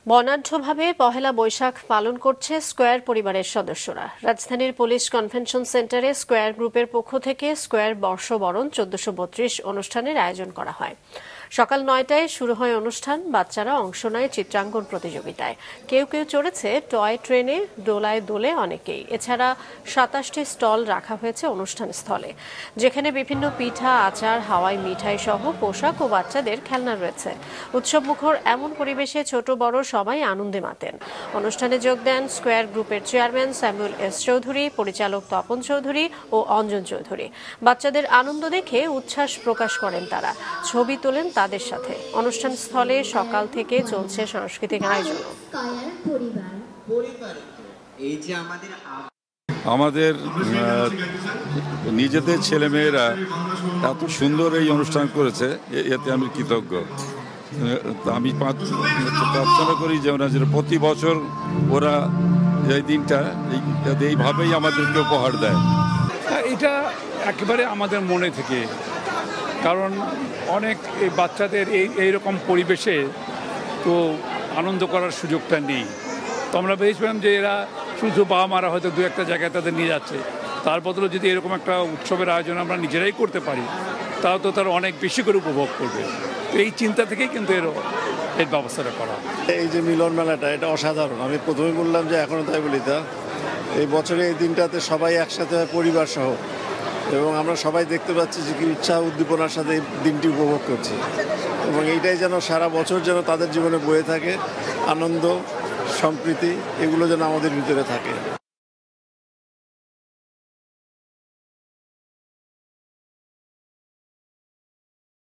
বর্ণাঢ্যভাবে পহেলা বৈশাখ পালন করছে স্কয়ার পরিবারের সদস্যরা। রাজধানীর পুলিশ কনভেনশন সেন্টারে স্কয়ার গ্রুপের পক্ষ থেকে স্কয়ার বর্ষবরণ 1432 অনুষ্ঠানের আয়োজন করা হয়। সকাল 9টায় শুরু হয় অনুষ্ঠান। বাচ্চারা অংশ নেয় চিত্রাঙ্কন প্রতিযোগিতায়। কেউ কেউ চড়েছে টয় ট্রেনে, দোলায় দোলে অনেকেই। এছাড়া 27টি স্টল রাখা হয়েছে অনুষ্ঠান স্থলে, যেখানে বিভিন্ন পিঠা, আচার, হাওয়াই মিঠাই সহ পোশাক ও বাচ্চাদের খেলনা রয়েছে। উৎসবমুখর এমন পরিবেশে ছোট বড় সবাই আনন্দে মাতেন। অনুষ্ঠানে যোগ দেন স্কয়ার গ্রুপের চেয়ারম্যান স্যামুয়েল এস চৌধুরী, পরিচালক তপন চৌধুরী ও অঞ্জন চৌধুরী। বাচ্চাদের আনন্দ দেখে উচ্ছ্বাস প্রকাশ করেন তারা, ছবি তোলেন তাদের সাথে। অনুষ্ঠান স্থলে সকাল থেকে চলছে সাংস্কৃতিক আয়োজন। আমাদের নিজেদের ছেলেমেয়েরা এত সুন্দর এই অনুষ্ঠান করেছে, এতে আমি কৃতজ্ঞ। আমি প্রার্থনা করি যে প্রতি বছর ওরা এই দিনটা এইভাবেই আমাদেরকে উপহার দেয়। এটা একেবারে আমাদের মনে থেকে, কারণ অনেক এই বাচ্চাদের এইরকম পরিবেশে তো আনন্দ করার সুযোগটা নেই। তো আমরা ভেবেছিলাম যে এরা শুধু বাবা মারা হয়তো দু একটা জায়গায় তাদের নিয়ে যাচ্ছে, তার বদলে যদি এরকম একটা উৎসবের আয়োজন আমরা নিজেরাই করতে পারি, তাও তো তারা অনেক বেশি করে উপভোগ করবে। তো এই চিন্তা থেকেই কিন্তু এর ব্যবস্থাটা করা। এই যে মিলন মেলাটা, এটা অসাধারণ। আমি প্রথমে বললাম যে এখনও তাই বলি, তা এই বছরে এই দিনটাতে সবাই একসাথে হয়, পরিবার সহ, এবং আমরা সবাই দেখতে পাচ্ছি যে কি উৎসাহ উদ্দীপনার সাথে এই দিনটি উপভোগ করছি, এবং এইটাই যেন সারা বছর যেন তাদের জীবনে বয়ে থাকে। আনন্দ, সম্প্রীতি, এগুলো যেন আমাদের ভিতরে থাকে।